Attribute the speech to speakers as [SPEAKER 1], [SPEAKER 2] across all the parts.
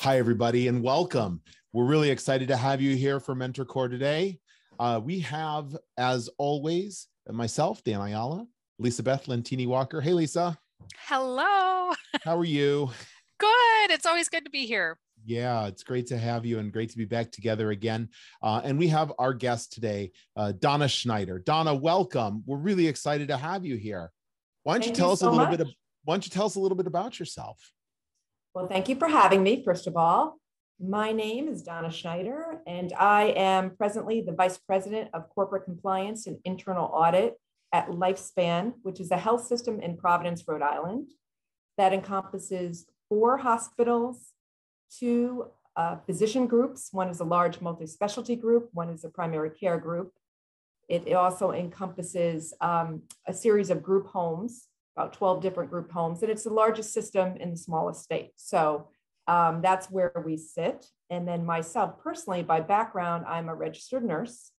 [SPEAKER 1] Hi, everybody, and welcome. We're really excited to have you here for Mentor Core today. We have, as always, myself, Dan Ayala, Lisa Beth Lentini Walker. Hey, Lisa.
[SPEAKER 2] Hello.
[SPEAKER 1] How are you?
[SPEAKER 2] Good. It's always good to be here.
[SPEAKER 1] Yeah, it's great to have you and great to be back together again. And we have our guest today, Donna Schneider. Donna, welcome. We're really excited to have you here. Why don't you tell us a little bit about yourself?
[SPEAKER 3] Well, thank you for having me, first of all. My name is Donna Schneider, and I am presently the Vice President of Corporate Compliance and Internal Audit at Lifespan, which is a health system in Providence, Rhode Island, that encompasses 4 hospitals, 2 physician groups. One is a large multi-specialty group, one is a primary care group. It also encompasses a series of group homes, about 12 different group homes, and it's the largest system in the smallest state. So that's where we sit. And then myself personally, by background, I'm a registered nurse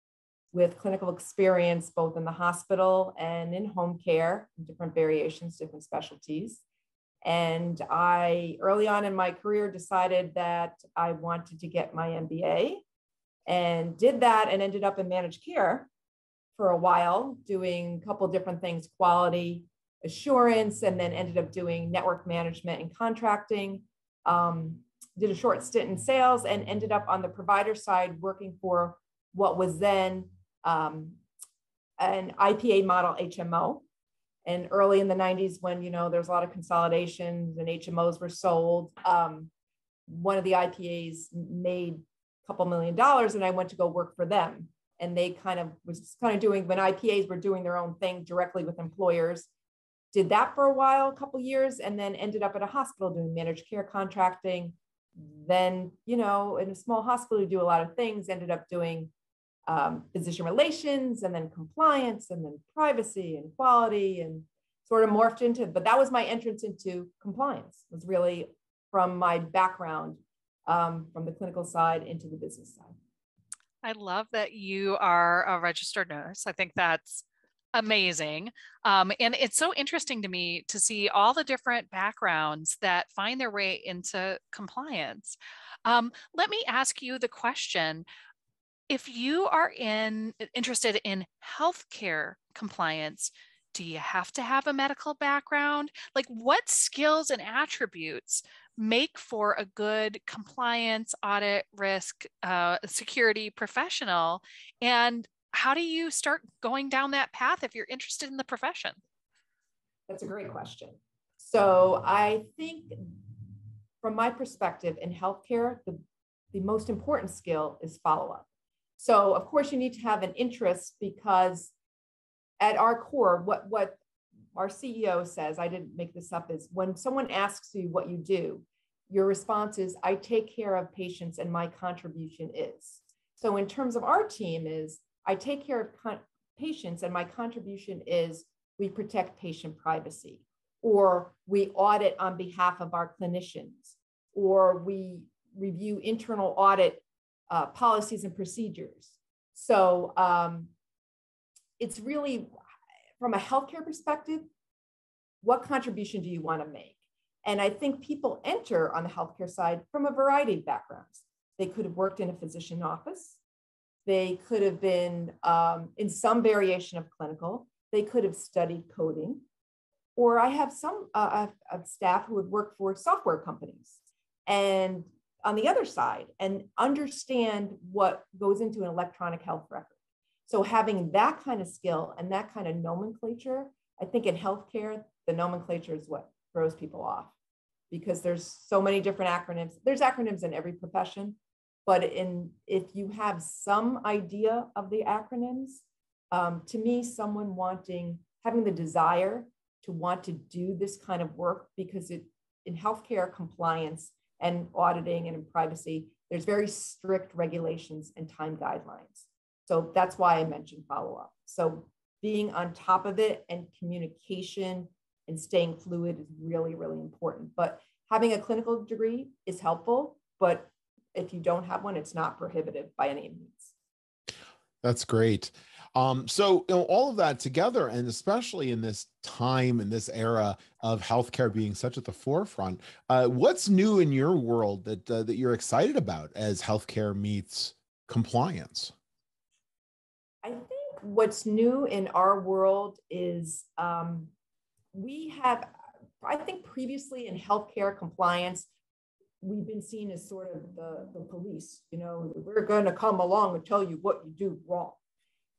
[SPEAKER 3] with clinical experience both in the hospital and in home care, different variations, different specialties. And I, early on in my career, decided that I wanted to get my MBA and did that and ended up in managed care for a while, doing a couple of different things, quality assurance, and then ended up doing network management and contracting. Did a short stint in sales and ended up on the provider side working for what was then an IPA model HMO. And early in the 90s, when there's a lot of consolidations and HMOs were sold, one of the IPAs made a couple $1 million, and I went to go work for them. And they was doing, when IPAs were doing their own thing directly with employers. Did that for a while, a couple years, and then ended up at a hospital doing managed care contracting. Then, in a small hospital, you do a lot of things, ended up doing physician relations, and then compliance, and then privacy and quality, and sort of morphed into, but that was my entrance into compliance, was really from my background, from the clinical side into the business side.
[SPEAKER 2] I love that you are a registered nurse. I think that's amazing. And it's so interesting to me to see all the different backgrounds that find their way into compliance. Let me ask you the question. If you are interested in healthcare compliance, do you have to have a medical background? Like, what skills and attributes make for a good compliance, audit, risk, security professional? And how do you start going down that path if you're interested in the profession?
[SPEAKER 3] That's a great question. So I think from my perspective in healthcare, the most important skill is follow-up. So of course you need to have an interest, because at our core, what our CEO says, I didn't make this up, is when someone asks you what you do, your response is, I take care of patients and my contribution is. So in terms of our team is, I take care of patients and my contribution is we protect patient privacy, or we audit on behalf of our clinicians, or we review internal audit policies and procedures. So it's really, from a healthcare perspective, what contribution do you want to make? And I think people enter on the healthcare side from a variety of backgrounds. They could have worked in a physician office. They could have been in some variation of clinical. They could have studied coding. Or I have some of staff who have worked for software companies and on the other side and understand what goes into an electronic health record. So having that kind of skill and that kind of nomenclature, I think in healthcare, the nomenclature is what throws people off, because there's so many different acronyms. There's acronyms in every profession, but if you have some idea of the acronyms, to me, someone having the desire to want to do this kind of work, because in healthcare compliance and auditing and in privacy, there's very strict regulations and time guidelines. So that's why I mentioned follow-up. So being on top of it and communication and staying fluid is really, really important. But having a clinical degree is helpful, but if you don't have one, it's not prohibitive by any means.
[SPEAKER 1] That's great. So all of that together, and especially in this time, in this era of healthcare being such at the forefront, what's new in your world that you're excited about as healthcare meets compliance?
[SPEAKER 3] I think what's new in our world is we have, I think previously in healthcare compliance, we've been seen as sort of the police, we're going to come along and tell you what you do wrong.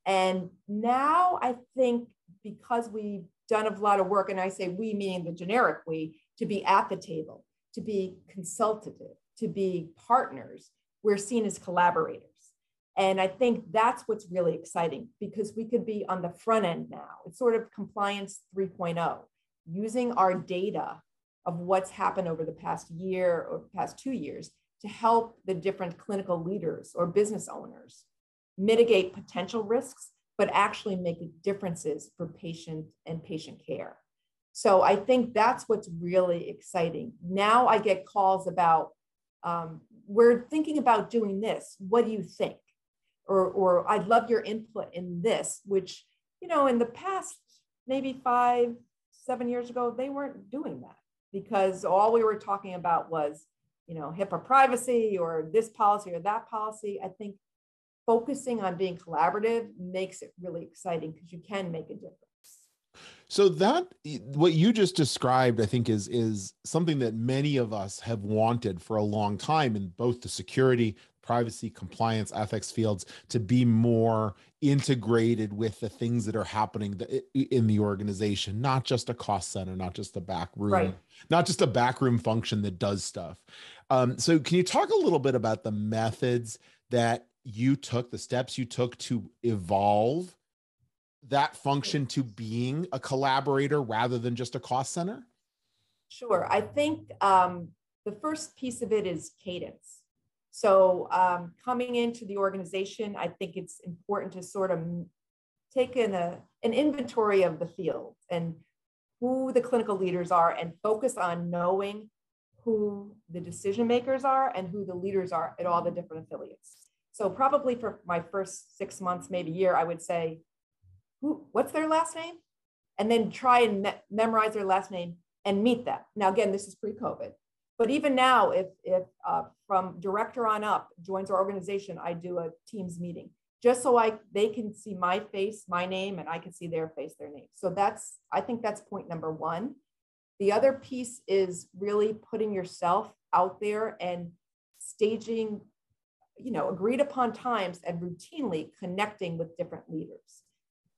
[SPEAKER 3] And now I think because we've done a lot of work, and I say we meaning the generic we, to be at the table, to be consultative, to be partners, we're seen as collaborators. And I think that's what's really exciting, because we could be on the front end now. It's sort of compliance 3.0, using our data of what's happened over the past year or past 2 years to help the different clinical leaders or business owners mitigate potential risks, but actually make differences for patient and patient care. So I think that's what's really exciting. Now I get calls about, we're thinking about doing this. What do you think? Or I'd love your input in this, which, in the past, maybe 5-7 years ago, they weren't doing that, because all we were talking about was, HIPAA privacy or this policy or that policy. I think focusing on being collaborative makes it really exciting, because you can make a difference.
[SPEAKER 1] So that what you just described, I think is something that many of us have wanted for a long time in both the security, privacy, compliance, ethics fields, to be more integrated with the things that are happening in the organization, not just a cost center, not just a back room,
[SPEAKER 3] right,
[SPEAKER 1] not just a backroom function that does stuff. So can you talk a little bit about the methods that you took, the steps you took to evolve that function to being a collaborator rather than just a cost center?
[SPEAKER 3] Sure. I think the first piece of it is cadence. So coming into the organization, I think it's important to sort of take an inventory of the field and who the clinical leaders are, and focus on knowing who the decision makers are and who the leaders are at all the different affiliates. So probably for my first 6 months, maybe year, I would say, what's their last name? And then try and memorize their last name and meet them. Now, again, this is pre-COVID, but even now, if from director on up joins our organization, I do a Teams meeting just so they can see my face, my name, and I can see their face, their name. So I think that's point number one. The other piece is really putting yourself out there and staging, agreed upon times and routinely connecting with different leaders.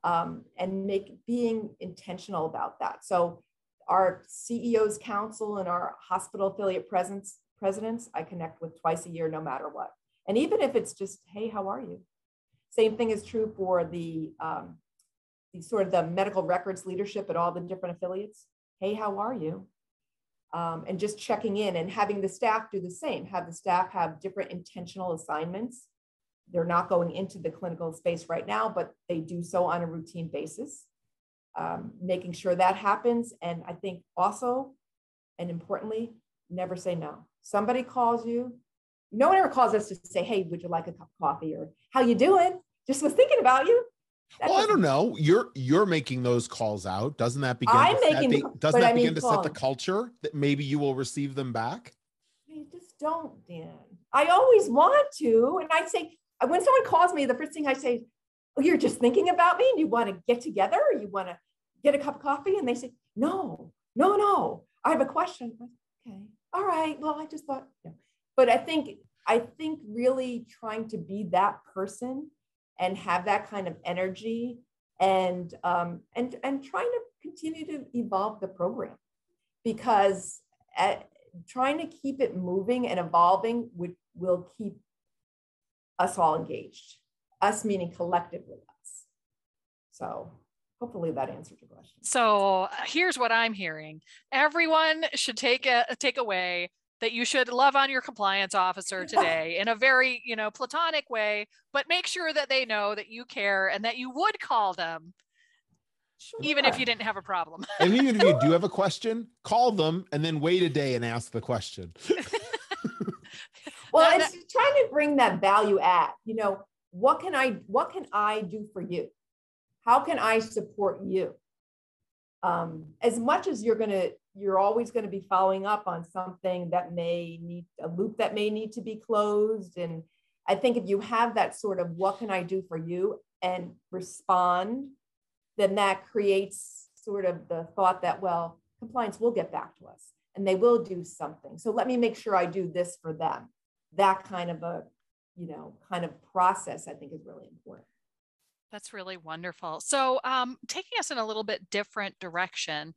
[SPEAKER 3] And being intentional about that. So our CEO's council and our hospital affiliate presidents, I connect with twice a year, no matter what. And even if it's just, hey, how are you? Same thing is true for the sort of the medical records leadership at all the different affiliates. Hey, how are you? And just checking in and having the staff do the same. Have the staff have different intentional assignments. They're not going into the clinical space right now, but they do so on a routine basis, making sure that happens. And I think also, and importantly, never say no. Somebody calls you. No one ever calls us to say, hey, would you like a cup of coffee, or how you doing? Just was thinking about you.
[SPEAKER 1] Well, I don't know. You're making those calls out. Doesn't that begin to set the culture that maybe you will receive them back?
[SPEAKER 3] You just don't, Dan. I always want to. And I say, when someone calls me, the first thing I say, oh, you're just thinking about me and you want to get together, or you want to get a cup of coffee? And they say, no, I have a question. Okay. All right. Well, I just thought, yeah. But I think really trying to be that person and have that kind of energy and trying to continue to evolve the program, because trying to keep it moving and evolving will keep us all engaged, us meaning collectively us. So hopefully that answered your question.
[SPEAKER 2] So here's what I'm hearing. Everyone should take away that you should love on your compliance officer today in a very, platonic way, but make sure that they know that you care and that you would call them. Sure. Even if you didn't have a problem.
[SPEAKER 1] And even if you do have a question, call them and then wait a day and ask the question.
[SPEAKER 3] Well, it's trying to bring that value add, what can I do for you? how can I support you? As much as you're always going to be following up on something that may need a loop that may need to be closed. And I think if you have that sort of, what can I do for you, and respond, then that creates sort of the thought that, well, compliance will get back to us and they will do something. So let me make sure I do this for them. That kind of a, kind of process, I think, is really important.
[SPEAKER 2] That's really wonderful. So taking us in a little bit different direction,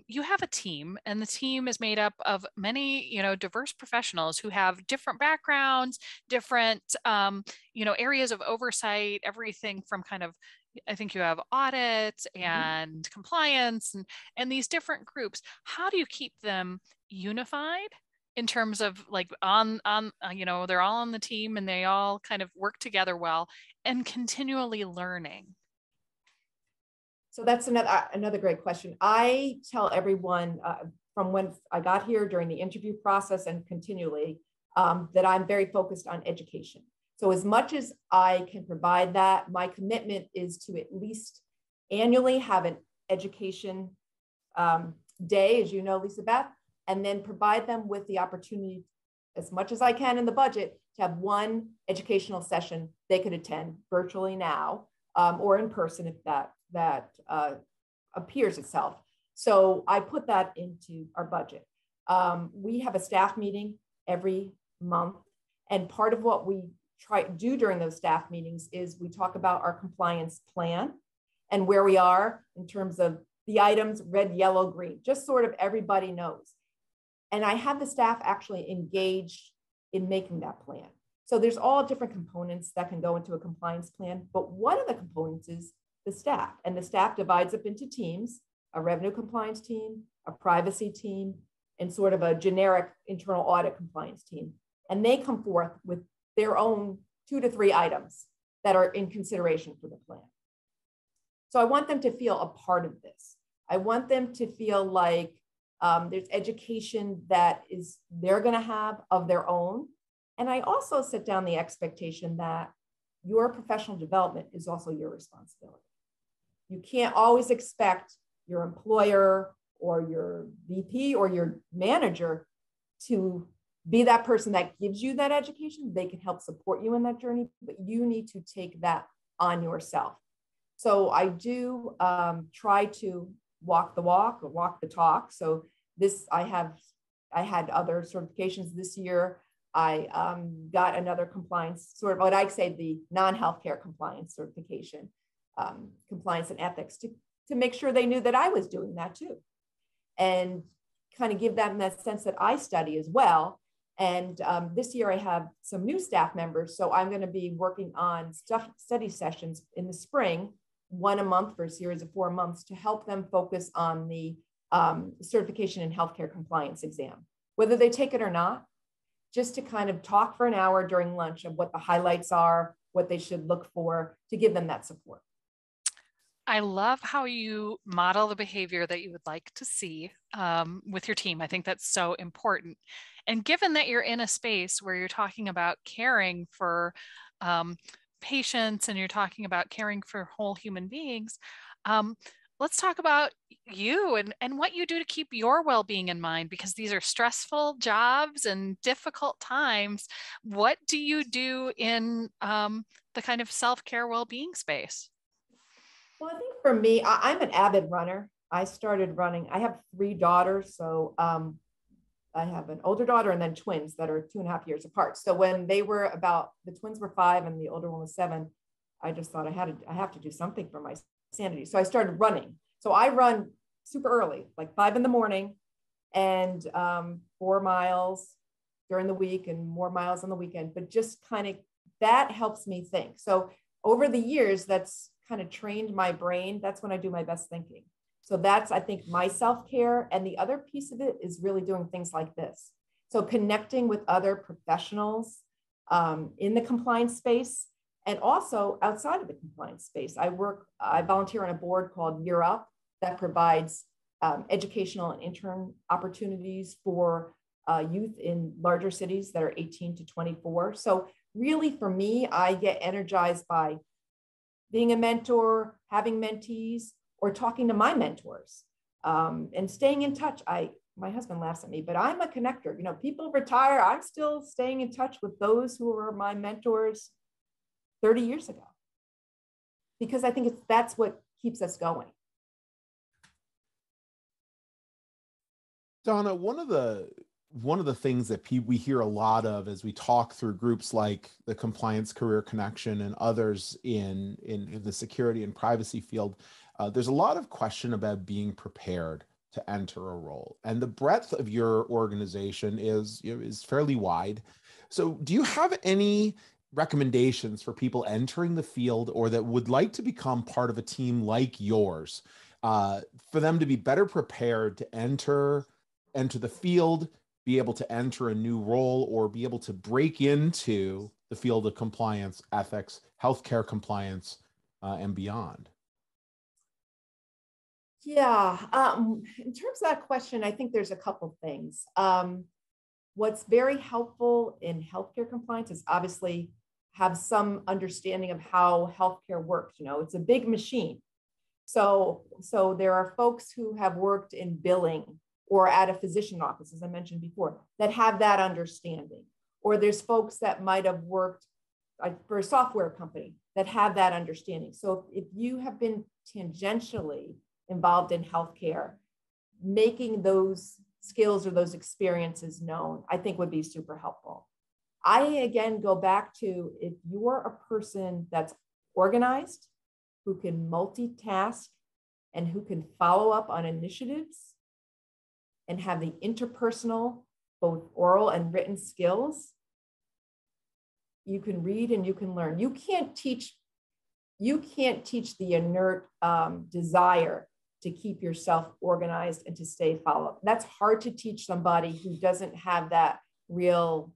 [SPEAKER 2] you have a team, and the team is made up of many, diverse professionals who have different backgrounds, different, areas of oversight, everything from kind of, I think you have audit and compliance and these different groups. How do you keep them unified in terms of like they're all on the team and they all kind of work together well and continually learning?
[SPEAKER 3] So that's another great question. I tell everyone from when I got here, during the interview process and continually, that I'm very focused on education. So as much as I can provide that, my commitment is to at least annually have an education day, as you know, Lisa Beth, and then provide them with the opportunity, as much as I can in the budget, to have one educational session they could attend virtually now, or in person if that appears itself. So I put that into our budget. We have a staff meeting every month, and part of what we try to do during those staff meetings is we talk about our compliance plan and where we are in terms of the items, red, yellow, green, just sort of everybody knows. And I have the staff actually engaged in making that plan. So there's all different components that can go into a compliance plan, but one of the components is the staff, and the staff divides up into teams: a revenue compliance team, a privacy team, and sort of a generic internal audit compliance team. And they come forth with their own 2 to 3 items that are in consideration for the plan. So I want them to feel a part of this. I want them to feel like there's education that they're going to have of their own. And I also set down the expectation that your professional development is also your responsibility. You can't always expect your employer or your VP or your manager to be that person that gives you that education. They can help support you in that journey, but you need to take that on yourself. So I do try to walk the walk or walk the talk. So I had other certifications this year. I got another compliance, sort of what I'd say the non-healthcare compliance certification, compliance and ethics, to make sure they knew that I was doing that too. And kind of give them that sense that I study as well. And this year I have some new staff members. So I'm going to be working on study sessions in the spring, 1 a month for a series of 4 months, to help them focus on the certification in healthcare compliance exam, whether they take it or not, just to kind of talk for an hour during lunch of what the highlights are, what they should look for, to give them that support.
[SPEAKER 2] I love how you model the behavior that you would like to see with your team. I think that's so important. And given that you're in a space where you're talking about caring for patients and you're talking about caring for whole human beings, let's talk about you and what you do to keep your well-being in mind, because these are stressful jobs and difficult times. What do you do in the kind of self-care well-being space?
[SPEAKER 3] Well, I think for me, I'm an avid runner. I started running. I have 3 daughters. So I have an older daughter and then twins that are 2.5 years apart. So when they were the twins were 5 and the older one was 7, I just thought I have to do something for my sanity. So I started running. So I run super early, like 5 in the morning, and 4 miles during the week and more miles on the weekend, but just kind of, that helps me think. So over the years, that's kind of trained my brain. That's when I do my best thinking. So that's, I think, my self-care. And the other piece of it is really doing things like this. So connecting with other professionals in the compliance space, and also outside of the compliance space. I volunteer on a board called Year Up that provides educational and intern opportunities for youth in larger cities that are 18 to 24. So really for me, I get energized by being a mentor, having mentees, or talking to my mentors, and staying in touch. My husband laughs at me, but I'm a connector. You know, people retire. I'm still staying in touch with those who were my mentors 30 years ago, because I think that's what keeps us going.
[SPEAKER 1] Donna, one of the things that we hear a lot of as we talk through groups like the Compliance Career Connection and others in the security and privacy field, there's a lot of question about being prepared to enter a role, and the breadth of your organization is fairly wide. So, do you have any recommendations for people entering the field or that would like to become part of a team like yours, for them to be better prepared to enter the field, be able to enter a new role, or be able to break into the field of compliance, ethics, healthcare compliance, and beyond?
[SPEAKER 3] Yeah, in terms of that question, I think there's a couple things. What's very helpful in healthcare compliance is obviously have some understanding of how healthcare works. You know, it's a big machine. So there are folks who have worked in billing or at a physician office, as I mentioned before, that have that understanding. Or there's folks that might have worked for a software company that have that understanding. So if you have been tangentially involved in healthcare, making those skills or those experiences known, I think would be super helpful. I, again, go back to, if you're a person that's organized, who can multitask, and who can follow up on initiatives and have the interpersonal, both oral and written skills, you can read and you can learn. You can't teach the inert desire to keep yourself organized and to stay follow-up. That's hard to teach somebody who doesn't have that real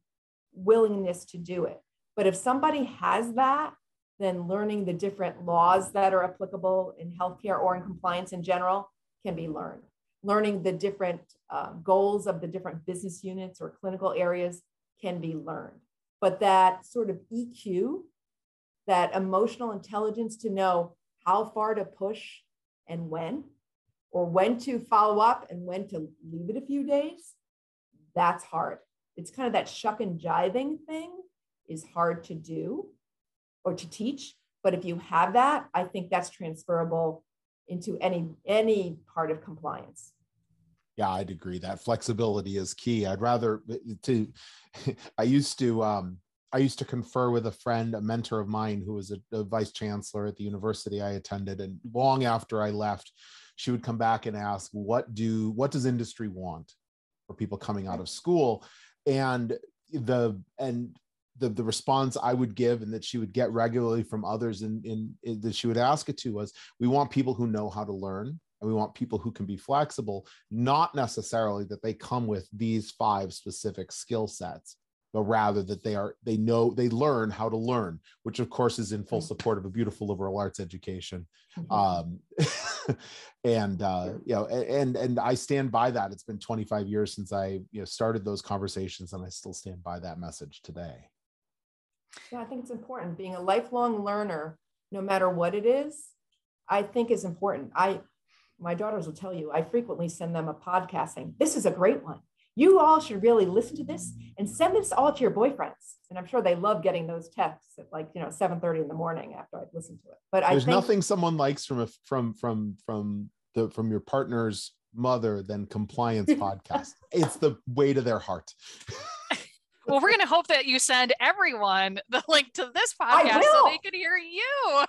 [SPEAKER 3] willingness to do it. But if somebody has that, then learning the different laws that are applicable in healthcare or in compliance in general can be learned. Learning the different goals of the different business units or clinical areas can be learned. But that sort of EQ, that emotional intelligence to know how far to push and when, or when to follow up and when to leave it a few days, that's hard. It's kind of that shuck and jiving thing is hard to do or to teach. But if you have that, I think that's transferable into any part of compliance.
[SPEAKER 1] Yeah, I'd agree that flexibility is key. I used to confer with a friend, a mentor of mine, who was a vice chancellor at the university I attended. And long after I left, she would come back and ask, what does industry want for people coming out of school? And the response I would give, and that she would get regularly from others, in that she would ask it to, was, we want people who know how to learn, and we want people who can be flexible, not necessarily that they come with these 5 specific skill sets, but rather that they learn how to learn, which of course is in full support of a beautiful liberal arts education. And I stand by that. It's been 25 years since I started those conversations, and I still stand by that message today.
[SPEAKER 3] Yeah, I think it's important. Being a lifelong learner, no matter what it is, I think is important. My daughters will tell you, I frequently send them a podcast saying, this is a great one. You all should really listen to this and send this all to your boyfriends. And I'm sure they love getting those texts at 7:30 in the morning after I've listened to it. But there's
[SPEAKER 1] nothing someone likes from your partner's mother than compliance podcast. It's the way to their heart.
[SPEAKER 2] Well, we're going to hope that you send everyone the link to this podcast so they can hear you.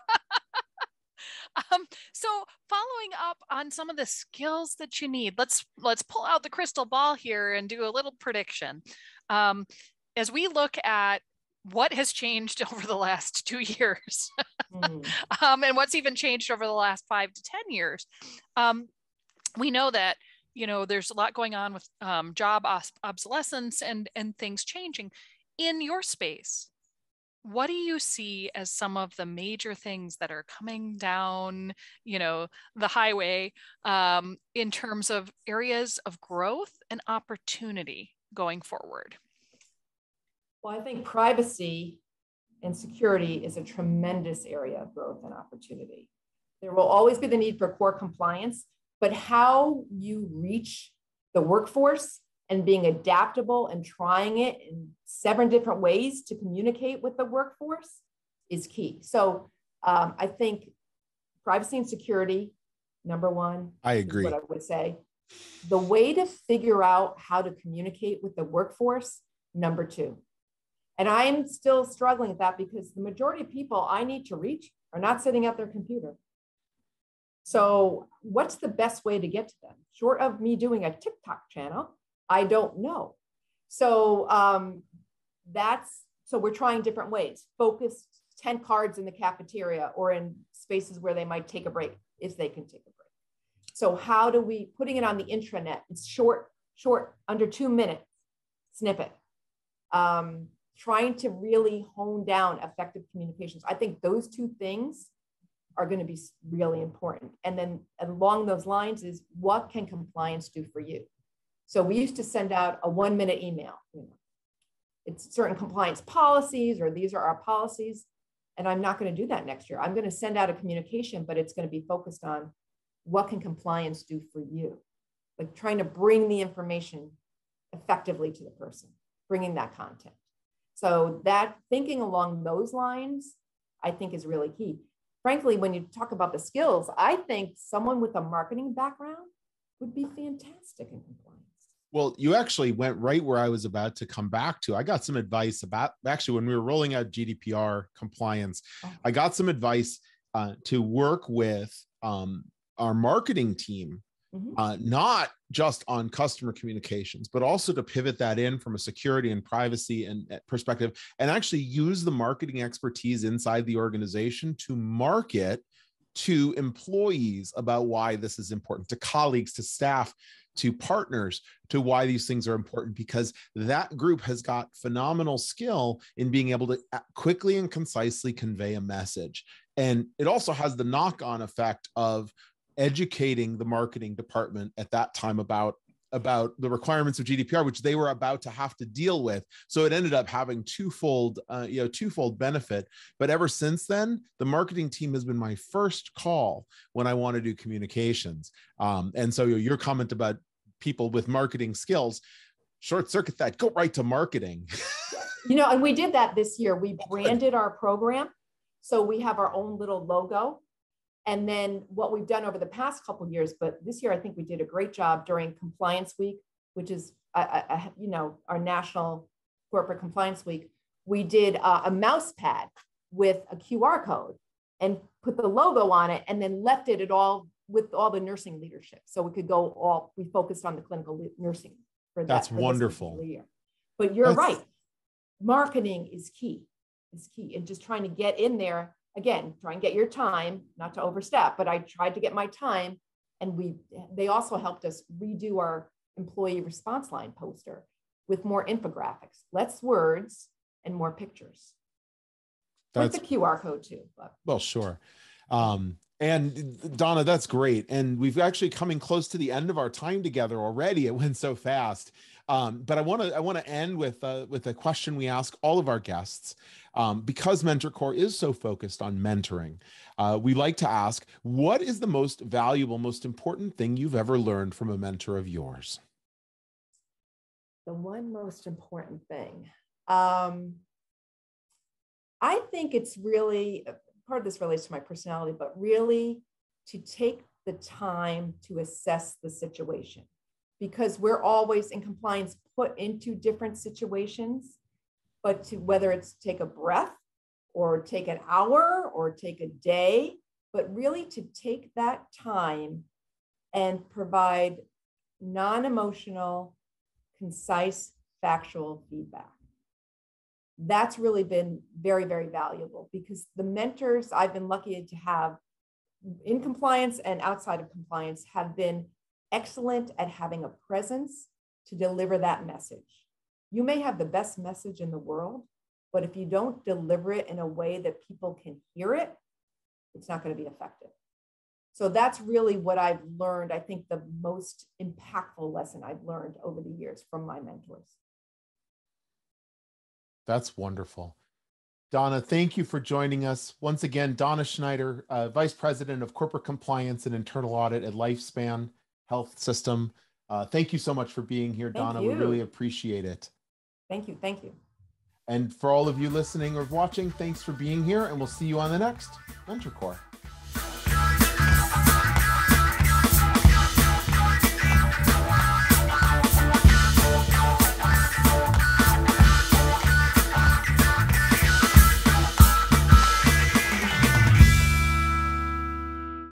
[SPEAKER 2] So following up on some of the skills that you need, let's pull out the crystal ball here and do a little prediction. As we look at what has changed over the last 2 years, and what's even changed over the last 5 to 10 years, we know that there's a lot going on with job obsolescence and things changing. In your space, what do you see as some of the major things that are coming down, the highway, in terms of areas of growth and opportunity going forward?
[SPEAKER 3] Well, I think privacy and security is a tremendous area of growth and opportunity. There will always be the need for core compliance, but how you reach the workforce and being adaptable and trying it in 7 different ways to communicate with the workforce is key. So I think privacy and security, number one.
[SPEAKER 1] I agree.
[SPEAKER 3] Is what I would say. The way to figure out how to communicate with the workforce, number 2. And I am still struggling with that because the majority of people I need to reach are not sitting at their computer. So what's the best way to get to them? Short of me doing a TikTok channel, I don't know. So so we're trying different ways. Focus 10 cards in the cafeteria or in spaces where they might take a break, if they can take a break. So how do we, putting it on the intranet, it's short, under 2 minutes snippet. Trying to really hone down effective communications. I think those 2 things are going to be really important. And then along those lines is, what can compliance do for you? So we used to send out a 1-minute email. It's certain compliance policies, or these are our policies. And I'm not going to do that next year. I'm going to send out a communication, but it's going to be focused on what can compliance do for you? Like trying to bring the information effectively to the person, bringing that content. So that thinking along those lines, I think is really key. Frankly, when you talk about the skills, I think someone with a marketing background would be fantastic in compliance.
[SPEAKER 1] Well, you actually went right where I was about to come back to. I got some advice about, actually, when we were rolling out GDPR compliance, I got some advice to work with our marketing team, not just on customer communications, but also to pivot that in from a security and privacy and perspective, and actually use the marketing expertise inside the organization to market to employees about why this is important, to colleagues, to staff, to partners, to why these things are important, because that group has got phenomenal skill in being able to quickly and concisely convey a message. And it also has the knock-on effect of educating the marketing department at that time about the requirements of GDPR, which they were about to have to deal with. So it ended up having twofold benefit. But ever since then, the marketing team has been my first call when I want to do communications. And so your comment about people with marketing skills, short circuit that, go right to marketing.
[SPEAKER 3] And we did that this year. We branded our program. So we have our own little logo. And then what we've done over the past couple of years, but this year, I think we did a great job during Compliance Week, which is, our National Corporate Compliance Week. We did a mouse pad with a QR code and put the logo on it, and then left it at all with all the nursing leadership. So we could we focused on the clinical nursing for that.
[SPEAKER 1] That's wonderful.
[SPEAKER 3] Year. But you're right. Marketing is key, and just trying to get in there. Again, try and get your time, not to overstep, but I tried to get my time. And they also helped us redo our employee response line poster with more infographics, less words and more pictures. With the QR code too.
[SPEAKER 1] Well, sure. And Donna, that's great. And we've actually coming close to the end of our time together already. It went so fast. But I want to end with a question we ask all of our guests. Because MentorCore is so focused on mentoring, we like to ask, what is the most valuable, most important thing you've ever learned from a mentor of yours?
[SPEAKER 3] The one most important thing. I think it's really, part of this relates to my personality, but really to take the time to assess the situation, because we're always in compliance put into different situations. But whether it's take a breath or take an hour or take a day, but really to take that time and provide non-emotional, concise, factual feedback. That's really been very, very valuable, because the mentors I've been lucky to have in compliance and outside of compliance have been excellent at having a presence to deliver that message. You may have the best message in the world, but if you don't deliver it in a way that people can hear it, it's not going to be effective. So that's really what I've learned. I think the most impactful lesson I've learned over the years from my mentors.
[SPEAKER 1] That's wonderful. Donna, thank you for joining us. Once again, Donna Schneider, Vice President of Corporate Compliance and Internal Audit at Lifespan Health System. Thank you so much for being here, Donna. We really appreciate it.
[SPEAKER 3] Thank you. Thank you.
[SPEAKER 1] And for all of you listening or watching, thanks for being here, and we'll see you on the next Mentor Core.